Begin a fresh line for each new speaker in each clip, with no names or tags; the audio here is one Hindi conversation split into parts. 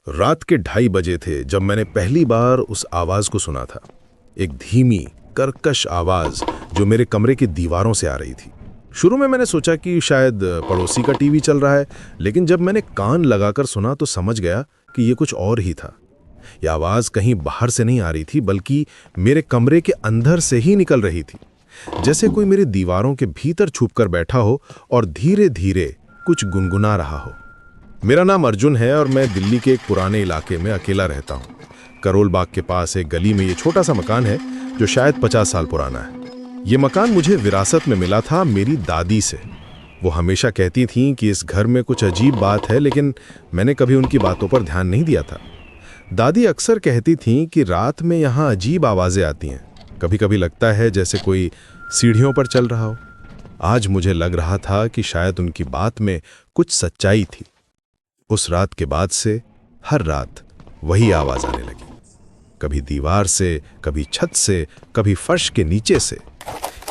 रात के 2:30 थे जब मैंने पहली बार उस आवाज को सुना था। एक धीमी कर्कश आवाज जो मेरे कमरे की दीवारों से आ रही थी। शुरू में मैंने सोचा कि शायद पड़ोसी का टीवी चल रहा है, लेकिन जब मैंने कान लगाकर सुना तो समझ गया कि ये कुछ और ही था। यह आवाज कहीं बाहर से नहीं आ रही थी, बल्कि मेरे कमरे के अंदर से ही निकल रही थी। जैसे कोई मेरी दीवारों के भीतर छुपकर बैठा हो और धीरे धीरे कुछ गुनगुना रहा हो। मेरा नाम अर्जुन है और मैं दिल्ली के एक पुराने इलाके में अकेला रहता हूँ। करोल बाग के पास एक गली में ये छोटा सा मकान है जो शायद 50 साल पुराना है। ये मकान मुझे विरासत में मिला था मेरी दादी से। वो हमेशा कहती थीं कि इस घर में कुछ अजीब बात है, लेकिन मैंने कभी उनकी बातों पर ध्यान नहीं दिया था। दादी अक्सर कहती थीं कि रात में यहाँ अजीब आवाज़ें आती हैं। कभी कभी लगता है जैसे कोई सीढ़ियों पर चल रहा हो। आज मुझे लग रहा था कि शायद उनकी बात में कुछ सच्चाई थी। उस रात के बाद से हर रात वही आवाज आने लगी, कभी दीवार से, कभी छत से, कभी फर्श के नीचे से।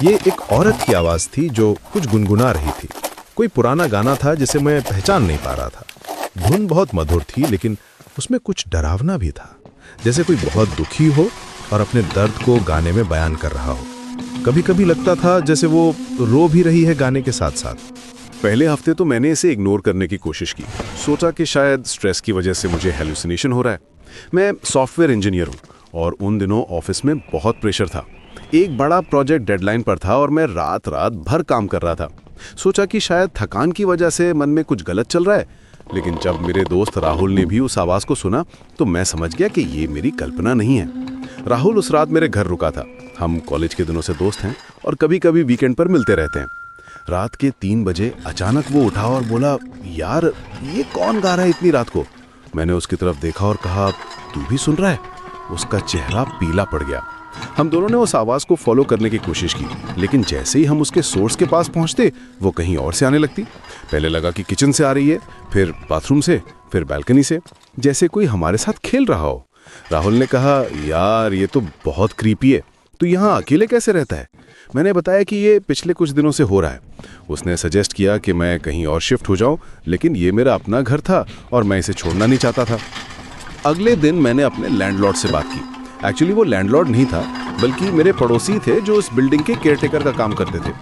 ये एक औरत की आवाज थी जो कुछ गुनगुना रही थी। कोई पुराना गाना था जिसे मैं पहचान नहीं पा रहा था। धुन बहुत मधुर थी, लेकिन उसमें कुछ डरावना भी था, जैसे कोई बहुत दुखी हो और अपने दर्द को गाने में बयान कर रहा हो। कभी कभी लगता था जैसे वो रो भी रही है गाने के साथ साथ।
पहले हफ्ते तो मैंने इसे इग्नोर करने की कोशिश की। सोचा कि शायद स्ट्रेस की वजह से मुझे हेलुसिनेशन हो रहा है। मैं सॉफ्टवेयर इंजीनियर हूँ और उन दिनों ऑफिस में बहुत प्रेशर था। एक बड़ा प्रोजेक्ट डेडलाइन पर था और मैं रात भर काम कर रहा था। सोचा कि शायद थकान की वजह से मन में कुछ गलत चल रहा है, लेकिन जब मेरे दोस्त राहुल ने भी उस आवाज़ को सुना तो मैं समझ गया कि ये मेरी कल्पना नहीं है। राहुल उस रात मेरे घर रुका था। हम कॉलेज के दिनों से दोस्त हैं और कभी कभी वीकेंड पर मिलते रहते हैं। रात के 3 बजे अचानक वो उठा और बोला, यार ये कौन गा रहा है इतनी रात को। मैंने उसकी तरफ देखा और कहा, तू भी सुन रहा है? उसका चेहरा पीला पड़ गया। हम दोनों ने उस आवाज़ को फॉलो करने की कोशिश की, लेकिन जैसे ही हम उसके सोर्स के पास पहुंचते वो कहीं और से आने लगती। पहले लगा कि किचन से आ रही है, फिर बाथरूम से, फिर बालकनी से, जैसे कोई हमारे साथ खेल रहा हो। राहुल ने कहा, यार ये तो बहुत क्रीपी है, तू यहाँ अकेले कैसे रहता है? मैंने बताया कि ये पिछले कुछ दिनों से हो रहा है। उसने सजेस्ट किया कि मैं कहीं और शिफ्ट हो जाऊं, लेकिन ये मेरा अपना घर था और मैं इसे छोड़ना नहीं चाहता था। अगले दिन मैंने अपने लैंडलॉर्ड से बात की। एक्चुअली वो लैंडलॉर्ड नहीं था, बल्कि मेरे पड़ोसी थे जो इस बिल्डिंग के केयरटेकर का काम करते थे।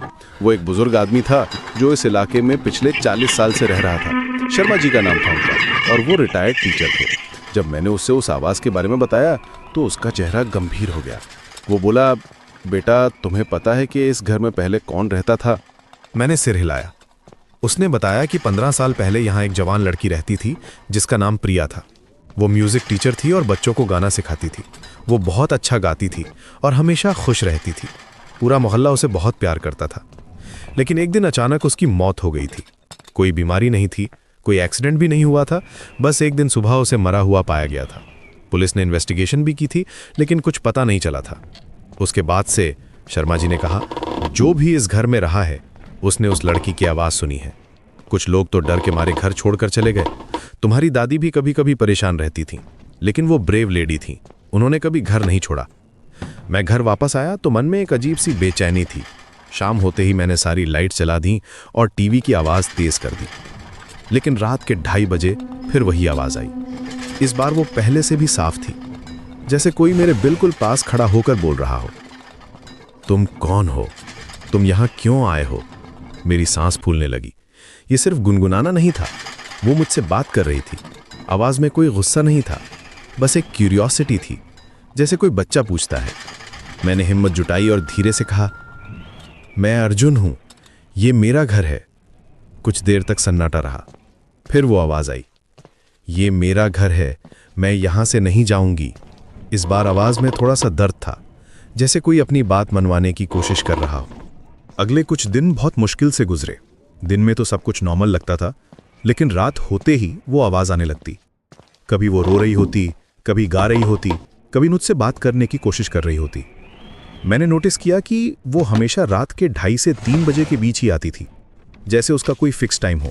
वो एक बुजुर्ग आदमी था जो इस इलाके में पिछले 40 साल से रह रहा था। शर्मा जी का नाम था उनका, और वो रिटायर्ड टीचर थे। जब मैंने उससे उस आवाज़ के बारे में बताया तो उसका चेहरा गंभीर हो गया। वो बोला, बेटा तुम्हें पता है कि इस घर में पहले कौन रहता था?
मैंने सिर हिलाया। उसने बताया कि 15 साल पहले यहाँ एक जवान लड़की रहती थी जिसका नाम प्रिया था। वो म्यूजिक टीचर थी और बच्चों को गाना सिखाती थी। वो बहुत अच्छा गाती थी और हमेशा खुश रहती थी। पूरा मोहल्ला उसे बहुत प्यार करता था। लेकिन एक दिन अचानक उसकी मौत हो गई थी। कोई बीमारी नहीं थी, कोई एक्सीडेंट भी नहीं हुआ था, बस एक दिन सुबह उसे मरा हुआ पाया गया था। पुलिस ने इन्वेस्टिगेशन भी की थी, लेकिन कुछ पता नहीं चला था। उसके बाद से शर्मा जी ने कहा, जो भी इस घर में रहा है उसने उस लड़की की आवाज़ सुनी है। कुछ लोग तो डर के मारे घर छोड़कर चले गए। तुम्हारी दादी भी कभी कभी परेशान रहती थीं, लेकिन वो ब्रेव लेडी थीं। उन्होंने कभी घर नहीं छोड़ा। मैं घर वापस आया तो मन में एक अजीब सी बेचैनी थी। शाम होते ही मैंने सारी लाइट जला दी और टीवी की आवाज़ तेज़ कर दी। लेकिन रात के 2:30 बजे फिर वही आवाज़ आई। इस बार वो पहले से भी साफ थी, जैसे कोई मेरे बिल्कुल पास खड़ा होकर बोल रहा हो। तुम कौन हो? तुम यहाँ क्यों आए हो? मेरी सांस फूलने लगी। ये सिर्फ गुनगुनाना नहीं था, वो मुझसे बात कर रही थी। आवाज़ में कोई गुस्सा नहीं था, बस एक क्यूरियोसिटी थी, जैसे कोई बच्चा पूछता है। मैंने हिम्मत जुटाई और धीरे से कहा, मैं अर्जुन हूँ, ये मेरा घर है। कुछ देर तक सन्नाटा रहा। फिर वो आवाज़ आई, ये मेरा घर है, मैं यहाँ से नहीं जाऊँगी। इस बार आवाज़ में थोड़ा सा दर्द था, जैसे कोई अपनी बात मनवाने की कोशिश कर रहा हो। अगले कुछ दिन बहुत मुश्किल से गुजरे। दिन में तो सब कुछ नॉर्मल लगता था, लेकिन रात होते ही वो आवाज़ आने लगती। कभी वो रो रही होती, कभी गा रही होती, कभी मुझसे बात करने की कोशिश कर रही होती। मैंने नोटिस किया कि वो हमेशा रात के 2:30 से 3 बजे के बीच ही आती थी, जैसे उसका कोई फिक्स टाइम हो।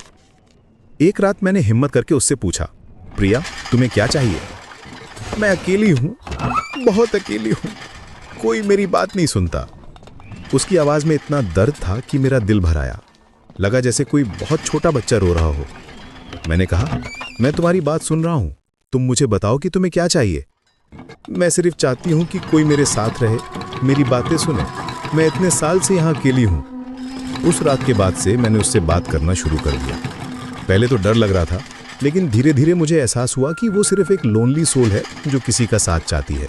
एक रात मैंने हिम्मत करके उससे पूछा, प्रिया तुम्हें क्या चाहिए? मैं अकेली हूँ, बहुत अकेली हूँ, कोई मेरी बात नहीं सुनता। उसकी आवाज़ में इतना दर्द था कि मेरा दिल भर आया। लगा जैसे कोई बहुत छोटा बच्चा रो रहा हो। मैंने कहा, मैं तुम्हारी बात सुन रहा हूँ, तुम मुझे बताओ कि तुम्हें क्या चाहिए। मैं सिर्फ चाहती हूँ कि कोई मेरे साथ रहे, मेरी बातें सुने। मैं इतने साल से यहाँ अकेली हूँ। उस रात के बाद से मैंने उससे बात करना शुरू कर दिया। पहले तो डर लग रहा था, लेकिन धीरे धीरे मुझे एहसास हुआ कि वो सिर्फ एक लोनली सोल है जो किसी का साथ चाहती है।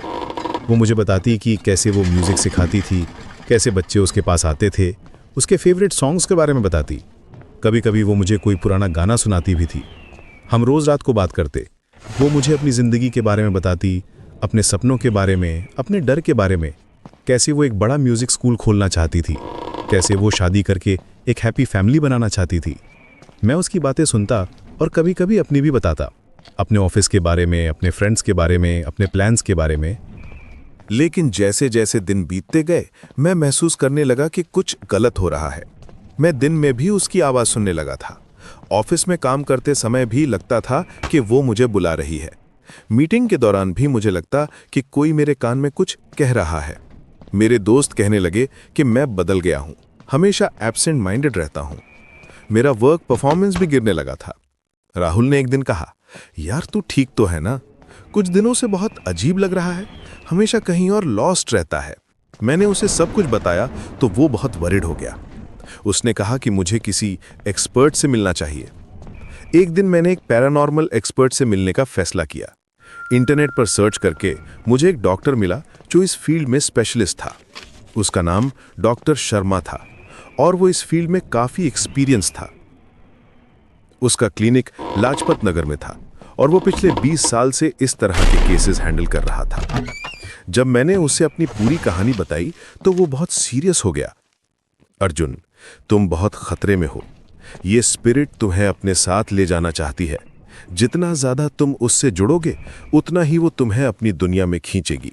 वो मुझे बताती कि कैसे वो म्यूज़िक सिखाती थी, कैसे बच्चे उसके पास आते थे, उसके फेवरेट सॉन्ग्स के बारे में बताती। कभी कभी वो मुझे कोई पुराना गाना सुनाती भी थी। हम रोज़ रात को बात करते। वो मुझे अपनी ज़िंदगी के बारे में बताती, अपने सपनों के बारे में, अपने डर के बारे में, कैसे वो एक बड़ा म्यूज़िक स्कूल खोलना चाहती थी, कैसे वो शादी करके एक हैप्पी फैमिली बनाना चाहती थी। मैं उसकी बातें सुनता और कभी कभी अपनी भी बताता, अपने ऑफिस के बारे में, अपने फ्रेंड्स के बारे में, अपने प्लान्स के बारे में।
लेकिन जैसे जैसे दिन बीतते गए मैं महसूस करने लगा कि कुछ गलत हो रहा है। मैं दिन में भी उसकी आवाज़ सुनने लगा था। ऑफिस में काम करते समय भी लगता था कि वो मुझे बुला रही है। मीटिंग के दौरान भी मुझे लगता कि कोई मेरे कान में कुछ कह रहा है। मेरे दोस्त कहने लगे कि मैं बदल गया हूँ, हमेशा एब्सेंट माइंडेड रहता हूँ। मेरा वर्क परफॉर्मेंस भी गिरने लगा था। राहुल ने एक दिन कहा, यार तू ठीक तो है ना? कुछ दिनों से बहुत अजीब लग रहा है, हमेशा कहीं और लॉस्ट रहता है। मैंने उसे सब कुछ बताया तो वो बहुत वरिड हो गया। उसने कहा कि मुझे किसी एक्सपर्ट से मिलना चाहिए। एक दिन मैंने एक पैरानॉर्मल एक्सपर्ट से मिलने का फैसला किया। इंटरनेट पर सर्च करके मुझे एक डॉक्टर मिला जो इस फील्ड में स्पेशलिस्ट था। उसका नाम डॉक्टर शर्मा था और वो इस फील्ड में काफ़ी एक्सपीरियंस था। उसका क्लिनिक लाजपत नगर में था और वो पिछले 20 साल से इस तरह के केसेस हैंडल कर रहा था। जब मैंने उसे अपनी पूरी कहानी बताई तो वो बहुत सीरियस हो गया। अर्जुन, तुम बहुत खतरे में हो। ये स्पिरिट तुम्हें अपने साथ ले जाना चाहती है। जितना ज़्यादा तुम उससे जुड़ोगे उतना ही वो तुम्हें अपनी दुनिया में खींचेगी।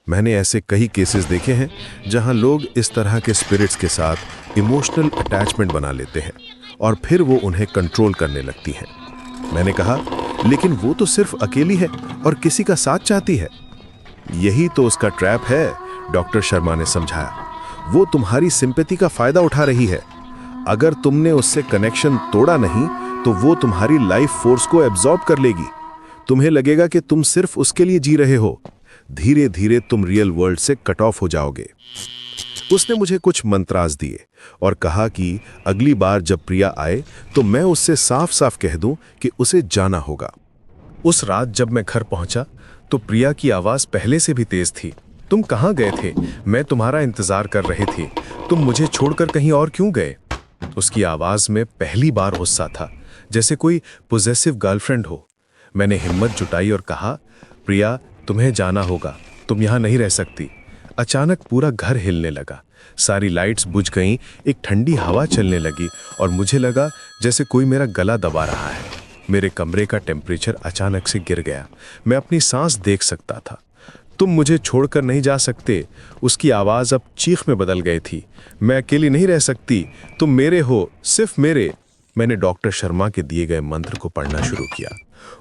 मैंने ऐसे कई केसेस देखे हैं जहां लोग इस तरह के स्पिरिट्स के साथ इमोशनल अटैचमेंट बना लेते हैं और फिर वो उन्हें कंट्रोल करने लगती हैं। मैंने कहा, लेकिन वो तो सिर्फ अकेली है और किसी का साथ चाहती है। यही तो उसका ट्रैप है, डॉक्टर शर्मा ने समझाया। वो तुम्हारी सिंपैथी का फायदा उठा रही है। अगर तुमने उससे कनेक्शन तोड़ा नहीं तो वो तुम्हारी लाइफ फोर्स को एब्जॉर्ब कर लेगी। तुम्हें लगेगा कि तुम सिर्फ उसके लिए जी रहे हो। धीरे धीरे तुम रियल वर्ल्ड से कट ऑफ हो जाओगे। उसने मुझे कुछ मंत्रास दिए और कहा कि अगली बार जब प्रिया आए तो मैं उससे साफ साफ कह दूं कि उसे जाना होगा।
उस रात जब मैं घर पहुंचा तो प्रिया की आवाज़ पहले से भी तेज थी। तुम कहाँ गए थे? मैं तुम्हारा इंतजार कर रही थी। तुम मुझे छोड़कर कहीं और क्यों गए? उसकी आवाज़ में पहली बार गुस्सा था, जैसे कोई पोजेसिव गर्लफ्रेंड हो। मैंने हिम्मत जुटाई और कहा, प्रिया तुम्हें जाना होगा, तुम यहाँ नहीं रह सकती। अचानक पूरा घर हिलने लगा, सारी लाइट्स बुझ गईं, एक ठंडी हवा चलने लगी और मुझे लगा जैसे कोई मेरा गला दबा रहा है। मेरे कमरे का टेम्परेचर अचानक से गिर गया। मैं अपनी सांस देख सकता था। तुम मुझे छोड़कर नहीं जा सकते। उसकी आवाज़ अब चीख में बदल गई थी। मैं अकेली नहीं रह सकती, तुम मेरे हो, सिर्फ मेरे। मैंने डॉक्टर शर्मा के दिए गए मंत्र को पढ़ना शुरू किया।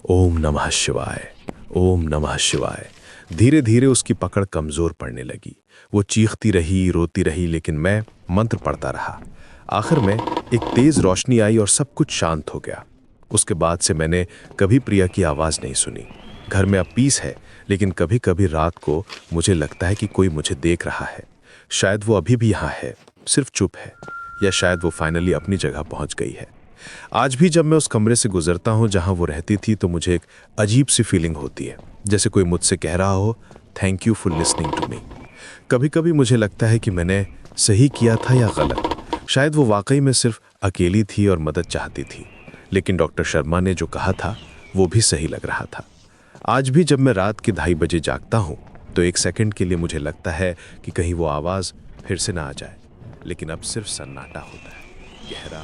ओम नमः शिवाय, ओम नमः शिवाय। धीरे धीरे उसकी पकड़ कमज़ोर पड़ने लगी। वो चीखती रही, रोती रही, लेकिन मैं मंत्र पढ़ता रहा। आखिर में एक तेज़ रोशनी आई और सब कुछ शांत हो गया। उसके बाद से मैंने कभी प्रिया की आवाज़ नहीं सुनी। घर में अब पीस है, लेकिन कभी कभी रात को मुझे लगता है कि कोई मुझे देख रहा है। शायद वो अभी भी यहाँ है, सिर्फ चुप है, या शायद वो फाइनली अपनी जगह पहुँच गई है। आज भी जब मैं उस कमरे से गुजरता हूँ जहाँ वो रहती थी तो मुझे एक अजीब सी फीलिंग होती है, जैसे कोई मुझसे कह रहा हो, thank you for listening to me. कभी कभी मुझे लगता है कि मैंने सही किया था या गलत। शायद वो वाकई में सिर्फ अकेली थी और मदद चाहती थी, लेकिन डॉक्टर शर्मा ने जो कहा था वो भी सही लग रहा था। आज भी जब मैं रात के 2:30 बजे जागता हूँ तो एक सेकंड के लिए मुझे लगता है कि कहीं वो आवाज़ फिर से ना आ जाए, लेकिन अब सिर्फ सन्नाटा होता है, गहरा